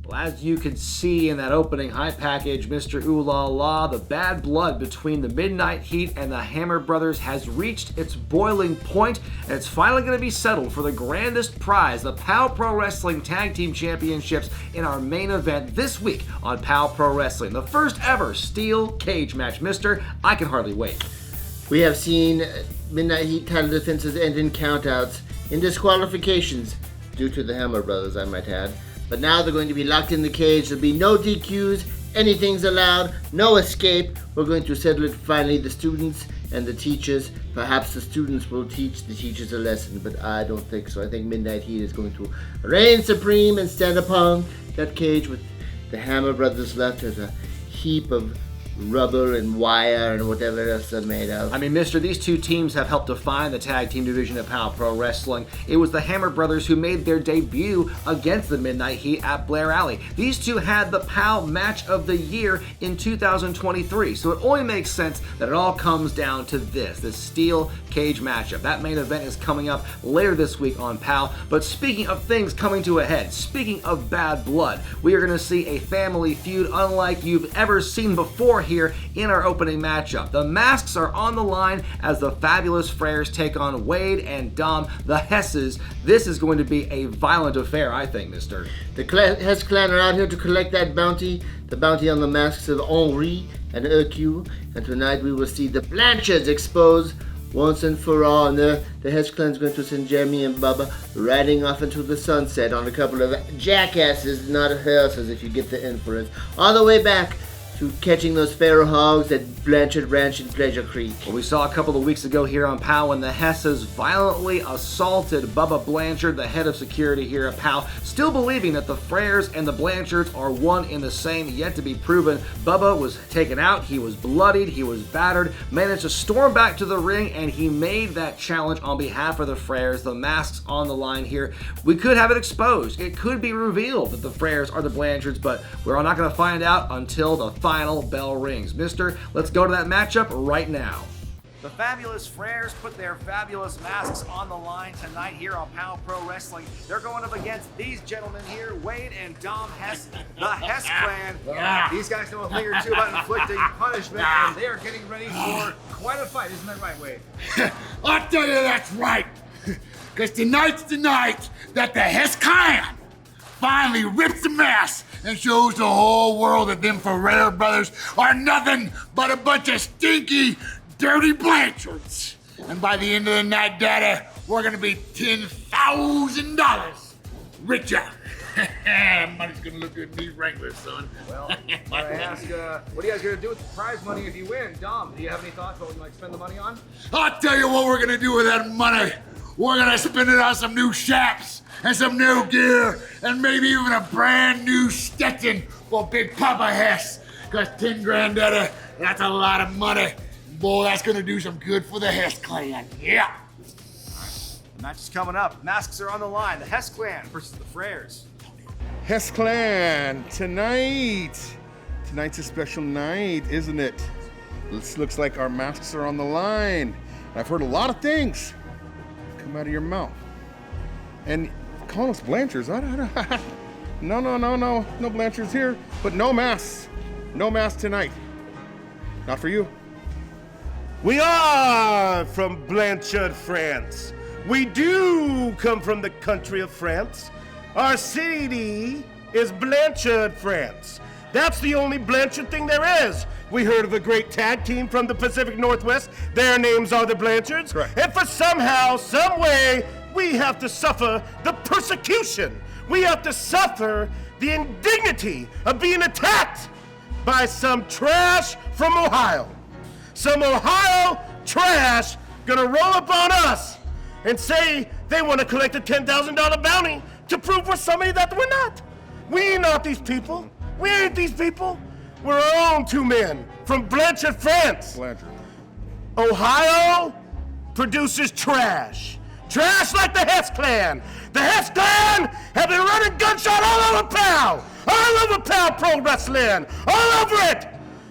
Well, as you can see in that opening high package, Mr. Ooh La La, the bad blood between the Midnight Heat and the Hammer Brothers has reached its boiling point, and it's finally going to be settled for the grandest prize, the POW Pro Wrestling Tag Team Championships, in our main event this week on POW Pro Wrestling. The first ever steel cage match, mister. I can hardly wait. We have seen Midnight Heat title defenses end in countouts, in disqualifications, due to the Hammer Brothers, I might add. But now they're going to be locked in the cage. There'll be no DQs, anything's allowed, no escape. We're going to settle it finally, the students and the teachers. Perhaps the students will teach the teachers a lesson, but I don't think so. I think Midnight Heat is going to reign supreme and stand upon that cage with the Hammer Brothers left as a heap of rubber and wire and whatever else they're made of. I mean, mister, these two teams have helped define the tag team division of POW Pro Wrestling. It was the Hammer Brothers who made their debut against the Midnight Heat at Blair Alley. These two had the POW Match of the Year in 2023, so it only makes sense that it all comes down to this steel cage matchup. That main event is coming up later this week on POW, but speaking of things coming to a head, speaking of bad blood, we are going to see a family feud unlike you've ever seen before here in our opening matchup. The masks are on the line as the fabulous Freres take on Wade and Dom, the Hesses. This is going to be a violent affair, I think, mister. The Hess Clan are out here to collect that bounty, the bounty on the masks of Henri and Hercule, and tonight we will see the Blanchards exposed once and for all, and the Hess Clan's going to send Jeremy and Bubba riding off into the sunset on a couple of jackasses, not hearses if you get the inference, all the way back to catching those feral hogs at Blanchard Ranch in Pleasure Creek. Well, we saw a couple of weeks ago here on POW when the Hesses violently assaulted Bubba Blanchard, the head of security here at POW, still believing that the Freres and the Blanchards are one in the same, yet to be proven. Bubba was taken out, he was bloodied, he was battered, managed to storm back to the ring, and he made that challenge on behalf of the Freres. The masks on the line here. We could have it exposed. It could be revealed that the Freres are the Blanchards, but we're not going to find out until the final bell rings. Mister, let's go to that matchup right now. The fabulous Freres put their fabulous masks on the line tonight here on POW Pro Wrestling. They're going up against these gentlemen here, Wade and Dom Hess, the Hess Clan. Yeah. These guys know a thing or two about inflicting punishment, and they are getting ready for quite a fight. Isn't that right, Wade? I'll tell you that's right. Because tonight's the night that the Hess Clan finally rips the mask and shows the whole world that them Freres brothers are nothing but a bunch of stinky, dirty Blanchards. And by the end of the night, Daddy, we're gonna be $10,000 richer. Money's gonna look good in these Wranglers, son. Well, might I ask, what are you guys going to do with the prize money if you win? Dom, do you have any thoughts about what you might spend the money on? I'll tell you what we're gonna do with that money. We're gonna spend it on some new chaps and some new gear and maybe even a brand new Stetson for Big Papa Hess. Cause 10 grand, Daddy, that's a lot of money. Boy, that's gonna do some good for the Hess Clan. Yeah. The match is coming up. Masks are on the line. The Hess Clan versus the Freres. Hess Clan, tonight's a special night, isn't it? This looks like our masks are on the line. I've heard a lot of things come out of your mouth. And calling us Blanchards, no Blanchards here, but no masks tonight. Not for you. We are from Blanchard, France. We do come from the country of France. Our city is Blanchard, France. That's the only Blanchard thing there is. We heard of a great tag team from the Pacific Northwest. Their names are the Blanchards. Correct. And for somehow, some way, we have to suffer the persecution. We have to suffer the indignity of being attacked by some trash from Ohio. Some Ohio trash gonna roll up on us and say they want to collect a $10,000 bounty to prove we're somebody that we're not. We ain't not these people. We ain't these people. We're our own two men from Blanchard, France. Blanchard. Ohio produces trash. Trash like the Hess Clan. The Hess Clan have been running gunshot all over POW. All over POW Pro Wrestling. All over it.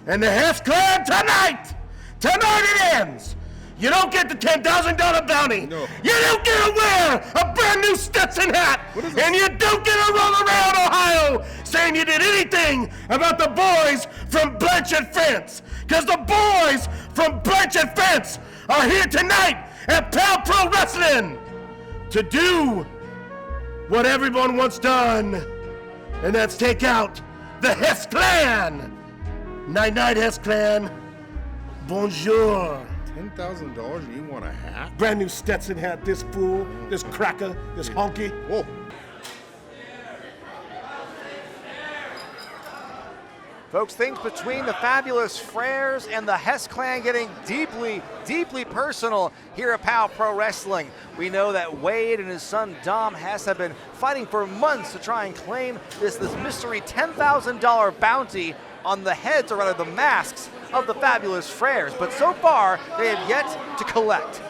And the Hess Clan tonight it ends. You don't get the $10,000 bounty. No. You don't get to wear a brand new Stetson hat. What is this? And you don't get to roll around Ohio saying saying you did anything about the boys from Blanchard, France. Because the boys from Blanchard, France are here tonight at POW Pro Wrestling to do what everyone wants done, and that's take out the Hess Clan. Night night, Hess Clan. Bonjour. $10,000 and you want a hat? Brand new Stetson hat, this fool, this cracker, this honky. Whoa. Folks, things between the fabulous Freres and the Hess Clan getting deeply, deeply personal here at POW Pro Wrestling. We know that Wade and his son Dom Hess have been fighting for months to try and claim this mystery $10,000 bounty on the heads, or rather the masks, of the fabulous Freres. But so far, they have yet to collect.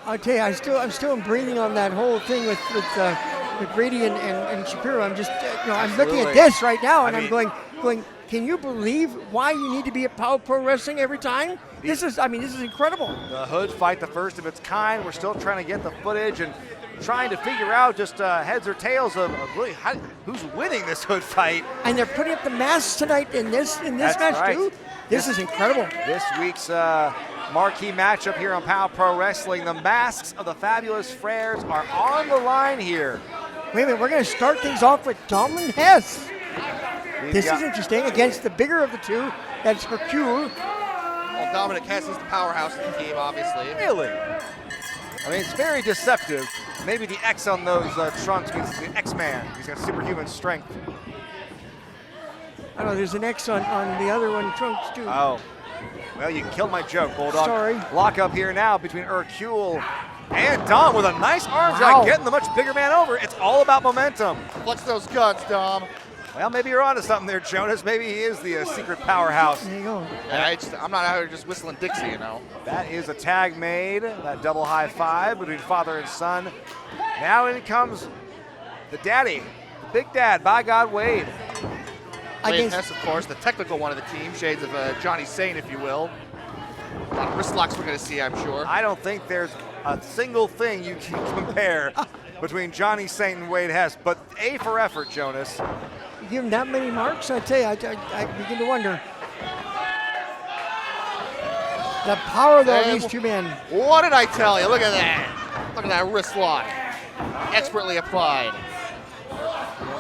I'll tell you, I'm still breathing on that whole thing with Grady and Shapiro. I'm just, I'm looking at this right now, and I'm going, can you believe why you need to be at POW Pro Wrestling every time? This is incredible. The hood fight, the first of its kind. We're still trying to get the footage and trying to figure out just heads or tails of really who's winning this hood fight. And they're putting up the masks tonight in this match right. too. This is incredible. This week's marquee matchup here on POW Pro Wrestling. The masks of the fabulous Freres are on the line here. Wait a minute, we're going to start things off with Dom and Hess. This is interesting, against the bigger of the two. That's Hercule. Well, Dominic Hess is the powerhouse of the team, obviously. Really? I mean, it's very deceptive. Maybe the X on those trunks means the X-Man. He's got superhuman strength. I know there's an X on the other one trunks too. Oh. Well, you killed my joke, Bulldog. Sorry. Lock up here now between Hercule and Dom with a nice arm Wow. drag, getting the much bigger man over. It's all about momentum. Flex those guns, Dom. Well, maybe you're onto something there, Jonas. Maybe he is the secret powerhouse. There you go. I'm not out here just whistling Dixie, you know. That is a tag made, that double high five between father and son. Now in comes the daddy, the big dad, by God, Wade. Wade Hess, of course, the technical one of the team, shades of Johnny Saint, if you will. A lot of wrist locks we're going to see, I'm sure. I don't think there's a single thing you can compare between Johnny Saint and Wade Hess, but A for effort, Jonas. You give him that many marks, I tell you, I begin to wonder. The power, though, of these two men. What did I tell you? Look at that. Look at that wrist lock. Expertly applied.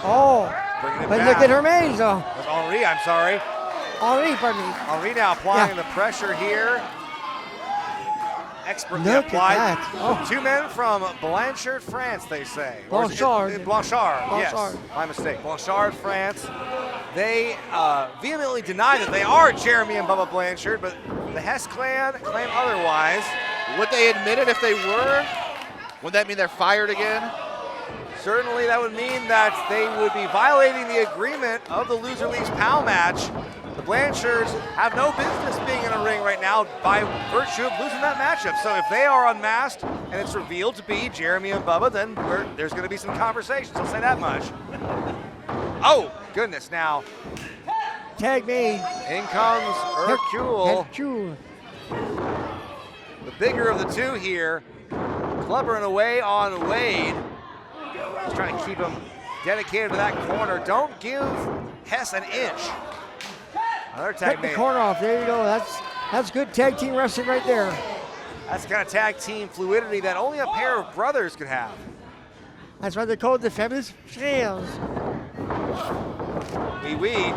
Oh, Bringing it but back. look at Hermes, though. That's Henri, I'm sorry. Henri, pardon me. Henri now applying Yeah. the pressure here. Expertly Look at applied. that. Oh. Two men from Blanchard, France, they say. Or is it- Blanchard. Blanchard, yes. Blanchard. My mistake. Blanchard, France. They vehemently deny that they are Jeremy and Bubba Blanchard, but the Hess Clan claim otherwise. Would they admit it if they were? Would that mean they're fired again? Certainly that would mean that they would be violating the agreement of the Loser Leagues POW match. The Blanchards have no business being in a ring right now by virtue of losing that matchup. So if they are unmasked and it's revealed to be Jeremy and Bubba, then there's going to be some conversations. I'll say that much. Oh, goodness. Now, Tag made. in comes Hercule. Hercule. The bigger of the two here, clubbering away on Wade. Just trying to keep him dedicated to that corner. Don't give Hess an inch. Another tag Cut the made. corner off. There you go. That's good tag team wrestling right there. That's the kind of tag team fluidity that only a pair of brothers could have. That's why they're called the Fabulous Freres. Wee.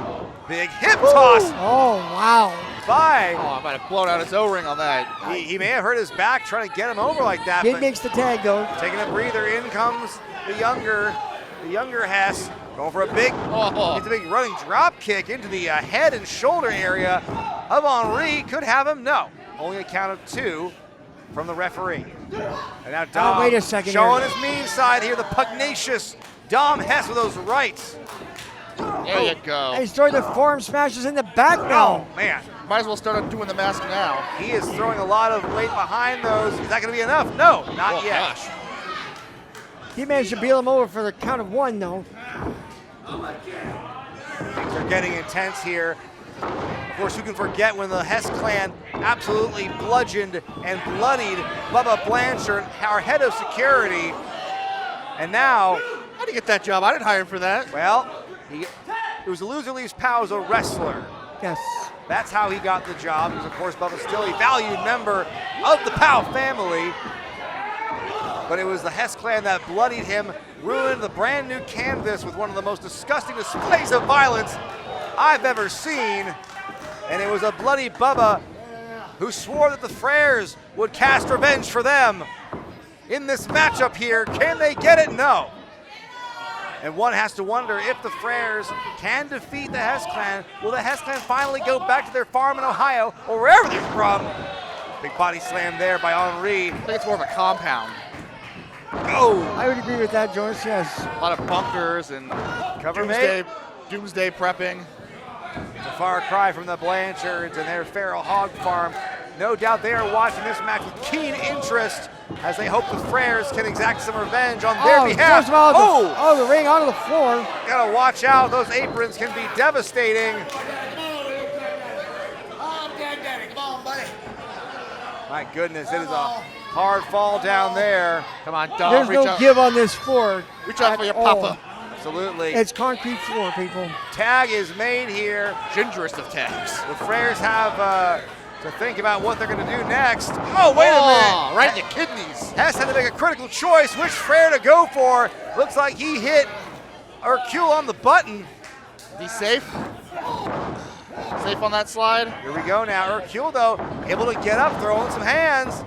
Big hip toss Oh, wow. by. Oh, I might have blown out his O-ring on that. He may have hurt his back trying to get him over like that, Kid but makes the tag, though. taking a breather. In comes the younger Hess, going for a big, it's a big running drop kick into the head and shoulder area of Henri. Could have him, no. Only a count of 2 from the referee. And now Dom wait a second showing here. his mean side here, the pugnacious Dom Hess with those rights. There you go. He's throwing the forearm smashes in the back now. Oh, man. Might as well start doing the mask now. He is throwing a lot of weight behind those. Is that going to be enough? No, not Oh, yet. gosh. He managed to beel him over for the count of 1, though. Things are getting intense here. Of course, who can forget when the Hess Clan absolutely bludgeoned and bloodied Bubba Blanchard, our head of security. And now, How'd he get that job? I didn't hire him for that. well, It was a loser leaves POW as a wrestler. Yes. That's how he got the job, because of course Bubba's still a valued member of the POW family. But it was the Hess Clan that bloodied him, ruined the brand new canvas with one of the most disgusting displays of violence I've ever seen. And it was a bloody Bubba who swore that the Freres would cast revenge for them. In this matchup here, can they get it? No. And one has to wonder if the Freres can defeat the Hess Clan. Will the Hess Clan finally go back to their farm in Ohio or wherever they're from? Big body slam there by Henri. I think it's more of a compound. Oh! I would agree with that, Joyce, yes. A lot of bunkers and Cover doomsday prepping. It's a far cry from the Blanchards and their feral hog farm. No doubt they are watching this match with keen interest as they hope the Freres can exact some revenge on their behalf. The ring onto the floor. Gotta watch out, those aprons can be devastating. Come on, buddy. My goodness, it is a hard fall down there. Come on, Dom. There's no give on this floor. Reach out for your papa. Absolutely. It's concrete floor, people. Tag is made here. Gingerest of tags. The Freres have to think about what they're going to do next. Oh, wait a minute. Right in the kidneys. Hess had to make a critical choice which Frere to go for. Looks like he hit Hercule on the button. He's safe. Safe on that slide. Here we go now. Hercule, though, able to get up, throwing some hands.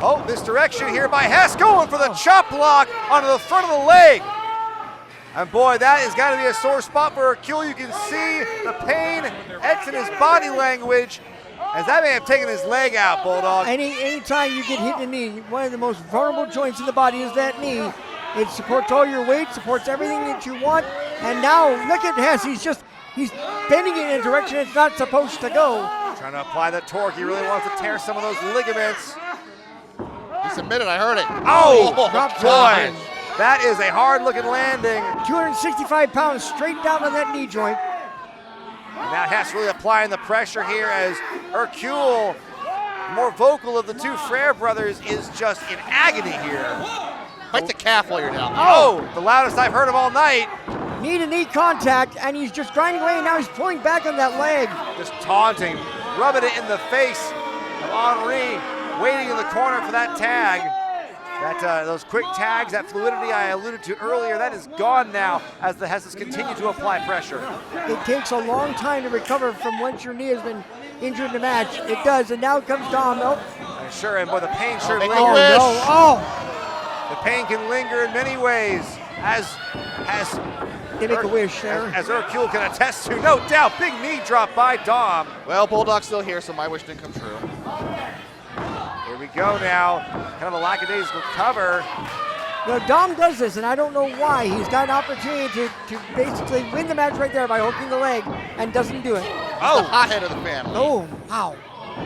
Oh, misdirection here by Hess, going for the chop block onto the front of the leg. And boy, that has got to be a sore spot for Hercule. You can see the pain etched in his body language, as that may have taken his leg out, Bulldog. Anytime you get hit in the knee, one of the most vulnerable joints in the body is that knee. It supports all your weight, supports everything that you want. And now look at Hess, he's bending it in a direction it's not supposed to go. Trying to apply the torque. He really wants to tear some of those ligaments. He submitted, I heard it. Oh, dropped boy. That is a hard-looking landing. 265 pounds straight down on that knee joint. Now Hess really applying the pressure here as Hercule, more vocal of the two Frere brothers, is just in agony here. Bite the calf while you're down. Oh, the loudest I've heard of all night. Knee-to-knee contact, and he's just grinding away, and now he's pulling back on that leg. Just taunting, rubbing it in the face of Henri, waiting in the corner for that tag. Those quick tags, that fluidity I alluded to earlier, that is gone now as the Hesses continue to apply pressure. It takes a long time to recover from once your knee has been injured in the match. It does, and now comes Dom. And sure, and boy, the pain sure lingers. The pain can linger in many ways, as they make a wish there. As Hercule can attest to, no doubt. Big knee drop by Dom. Well, Bulldog's still here, so my wish didn't come true. Here we go now. Kind of a lackadaisical cover. Dom does this, and I don't know why. He's got an opportunity to basically win the match right there by hooking the leg, and doesn't do it. Oh, the hothead of the family. Oh, wow.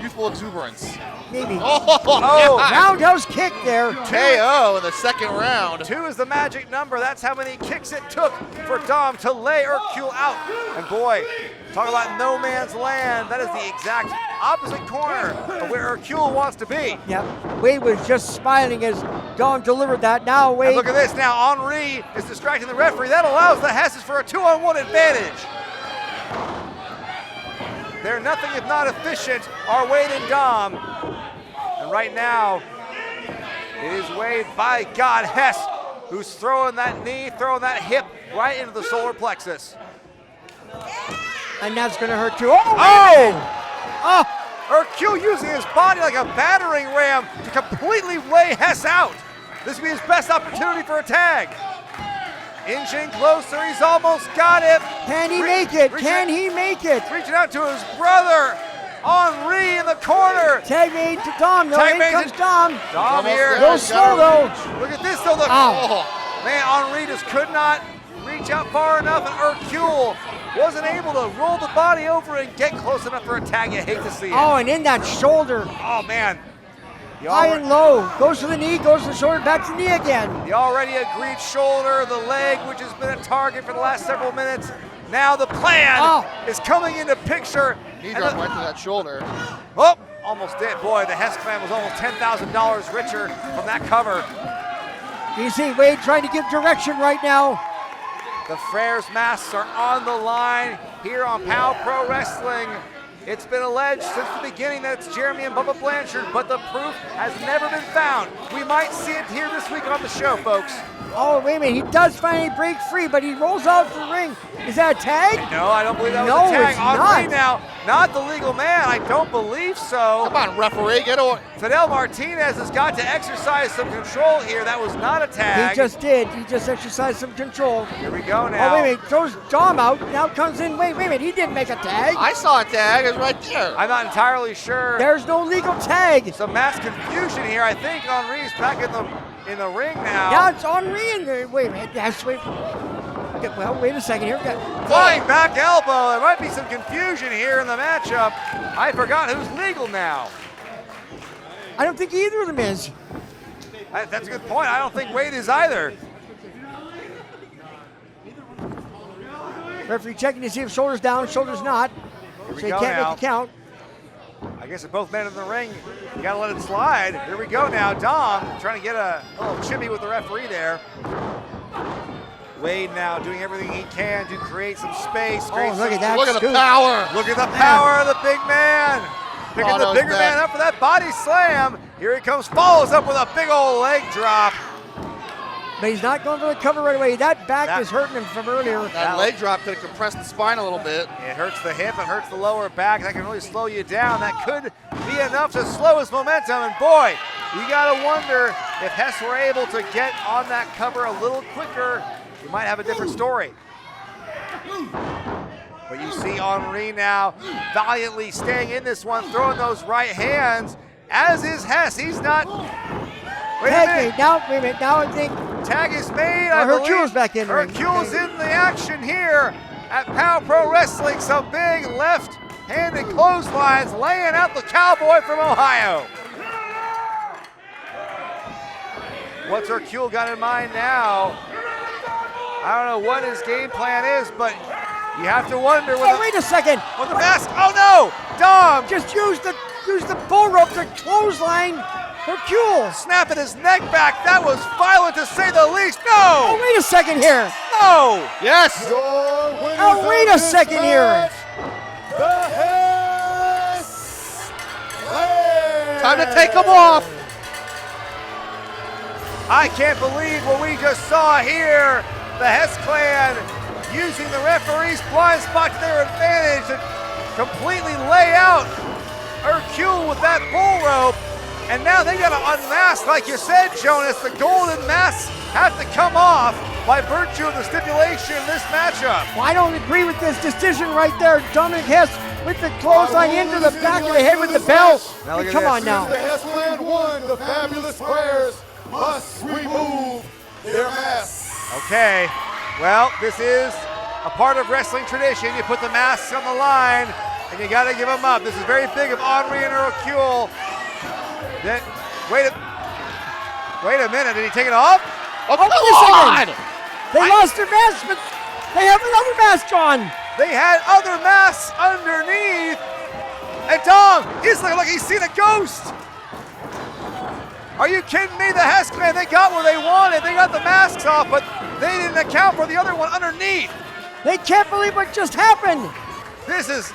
Youthful exuberance. Maybe. Oh, roundhouse kick there. KO in the second round. 2 is the magic number. That's how many kicks it took for Dom to lay Hercule out. And boy, talk about no man's land. That is the exact opposite corner of where Hercule wants to be. Yep. Wade was just smiling as Dom delivered that. Now Wade. And look at this. Now Henri is distracting the referee. That allows the Hesses for a 2-on-1 advantage. They're nothing if not efficient, are Wade and Dom. And right now, it is Wade, by God, Hess, who's throwing that knee, throwing that hip right into the solar plexus. And that's going to hurt too. Hercule using his body like a battering ram to completely lay Hess out. This will be his best opportunity for a tag. Inching closer, he's almost got it. Can he make it? Can he make it? Reaching out to his brother, Henri in the corner. Tag made to Dom, though. Here comes Dom. Dom here. Go slow, though. Look at this, though. Man, Henri just could not reach out far enough, and Hercule wasn't able to roll the body over and get close enough for a tag. You hate to see it. Oh, and in that shoulder. Oh, man. High and low. Goes to the knee, goes to the shoulder, back to the knee again. The already agreed shoulder, the leg, which has been a target for the last several minutes. Now the plan is coming into picture. Knee drop right to that shoulder. Oh, almost did. Boy, the Hess Clan was almost $10,000 richer from that cover. You see Wade trying to give direction right now. The Freres masks are on the line here on POW Pro Wrestling. It's been alleged since the beginning that it's Jeremy and Bubba Blanchard, but the proof has never been found. We might see it here this week on the show, folks. Oh, wait a minute. He does finally break free, but he rolls out to the ring. Is that a tag? No, I don't believe that was No, a tag. it's Henri not. now, not the legal man. I don't believe so. Come on, referee, get away. Fidel Martinez has got to exercise some control here. That was not a tag. He just did. He just exercised some control. Here we go now. Oh, wait a minute. Throws Dom out. Now comes in. Wait a minute. He didn't make a tag. I saw a tag. It was right there. I'm not entirely sure. There's no legal tag. Some mass confusion here. I think Henri's back in the ring now. Yeah, it's Henri in there. Wait a minute. Yes, wait. Okay, well, wait a second here. Flying back elbow. There might be some confusion here in the matchup. I forgot who's legal now. I don't think either of them is. That's a good point. I don't think Wade is either. Referee checking to see if shoulder's down, shoulder's not. Here we So he go can't now. make the count. I guess if both men in the ring, you gotta let it slide. Here we go now. Dom trying to get a little chippy with the referee there. Wade now doing everything he can to create some space. Oh, look at that. Look at the scoop. power. Look at the power of the big man. Picking Oh, the that was bigger bad. man up for that body slam. Here he comes, follows up with a big old leg drop. But he's not going for the cover right away. That back is hurting him from earlier. That leg drop could have compressed the spine a little bit. It hurts the hip, it hurts the lower back. That can really slow you down. That could be enough to slow his momentum. And boy, you gotta wonder if Hess were able to get on that cover a little quicker, you might have a different story. But you see Henri now valiantly staying in this one, throwing those right hands, as is Hess. He's not. Wait a minute. Wait a minute. Now I think Tag is made. I believe. Hercule's back in the ring. Hercule's in the action here at POW Pro Wrestling. Some big left-handed clotheslines laying out the cowboy from Ohio. What's Hercule got in mind now? I don't know what his game plan is, but you have to wonder what wait a second. what the mask. Oh no! Dom Just use the bull rope to clothesline Hercule. snapping his neck back. That was violent to say the least. Oh, No! wait a second here. No! Yes. Oh, wait a second here. Time to take them off. I can't believe what we just saw here. The Hess Clan using the referee's blind spot to their advantage to completely lay out Hercule with that bull rope. And now they got to unmask, like you said, Jonas. The golden masks have to come off by virtue of the stipulation in this matchup. Well, I don't agree with this decision right there. Dominic Hess with the clothesline into the back of the head with the bell. Now look at Come this. on now. The Hess Clan won. The fabulous Freres must remove their masks. Okay, well, this is a part of wrestling tradition. You put the masks on the line, and you got to give them up. This is very big of Henri and Hercule. Then, wait a minute, did he take it off? Oh, wait a come second. on. They lost their mask, but they have another mask on. They had other masks underneath. And Dom, he's looking like he's seen a ghost. Are you kidding me? The Hess Clan, they got what they wanted. They got the masks off, but they didn't account for the other one underneath. They can't believe what just happened. This is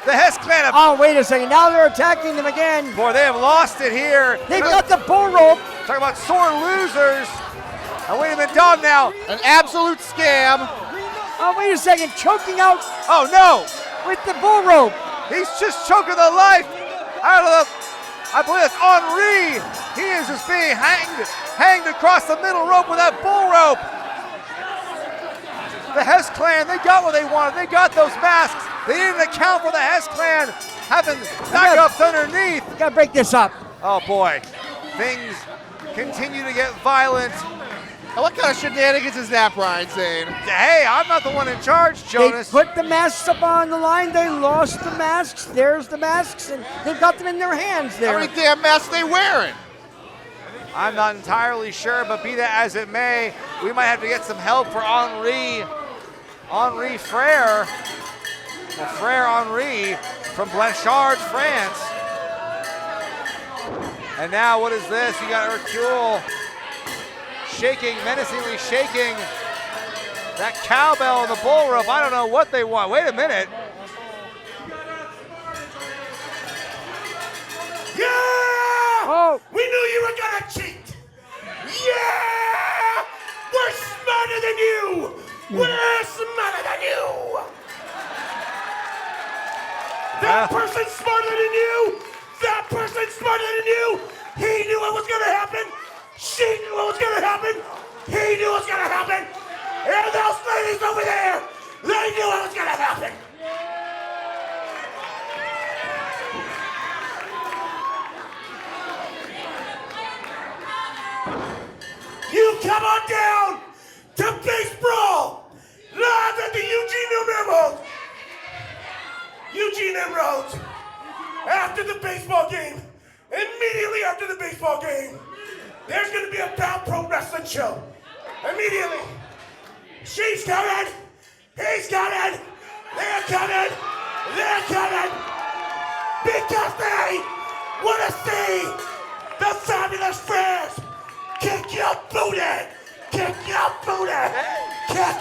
the Hess Clan. Oh, wait a second. Now they're attacking them again. Boy, they have lost it here. They've got the bull rope. Talking about sore losers. And wait a minute, Dom now. An absolute scam. Oh, wait a second. Choking out Oh no, with the bull rope. he's just choking the life out of I believe it's Henri. He is just being hanged across the middle rope with that bull rope. The Hess Clan, they got what they wanted. They got those masks. They didn't account for the Hess Clan having backups underneath. Gotta break this up. Oh boy, things continue to get violent. Now, what kind of shenanigans is that, Brian saying? Hey, I'm not the one in charge, Jonas. They put the masks up on the line. They lost the masks. There's the masks, and they've got them in their hands there. How many damn masks they wearing? I'm not entirely sure, but be that as it may, we might have to get some help for Henri Frere. Well, Frere Henri from Blanchard, France. And now what is this? You got Hercule shaking, menacingly shaking That cowbell and the bull rope, I don't know what they want. Wait a minute. Yeah! Oh. We knew you were gonna cheat! Yeah! We're smarter than you! We're smarter than you! That person's smarter than you! That person's smarter than you! He knew what was gonna happen! She knew what was gonna happen! He knew what was gonna happen! And those ladies over there, they knew what was gonna happen! You come on down to Base Brawl, live at the Eugene Emeralds. Eugene Emeralds. After the baseball game, immediately after the baseball game, there's going to be a POW Pro Wrestling show. Immediately. She's coming. He's coming. They're coming. They're coming. Because they want to see the fabulous Freres kick your booty! Kick your booty! Kick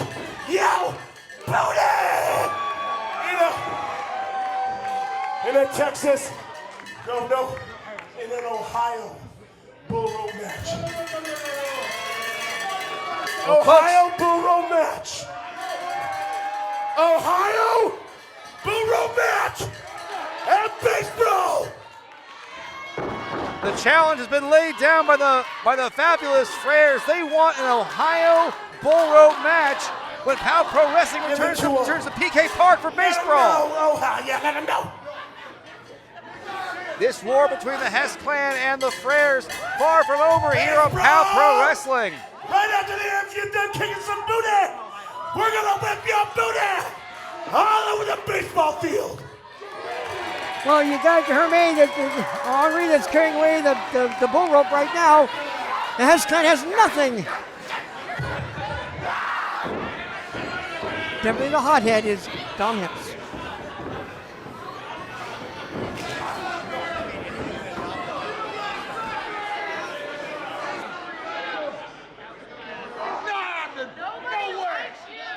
your booty! In a Texas, no, in an Ohio Bull Rope match. Ohio Bull Rope match! Ohio Bull Rope match! At Base Brawl! The challenge has been laid down by the fabulous Freres. They want an Ohio Bull Rope match when POW Pro Wrestling returns to PK Park for Base Brawl. Let him know. This war between the Hess Clan and the Freres far from over here on POW Pro Wrestling. Right after the ends, you're done kicking some booty. We're gonna whip your booty all over the baseball field. Well, you got Henri that's carrying away the bull rope right now. The Hess Clan has nothing. Definitely the hothead is Dom Hess.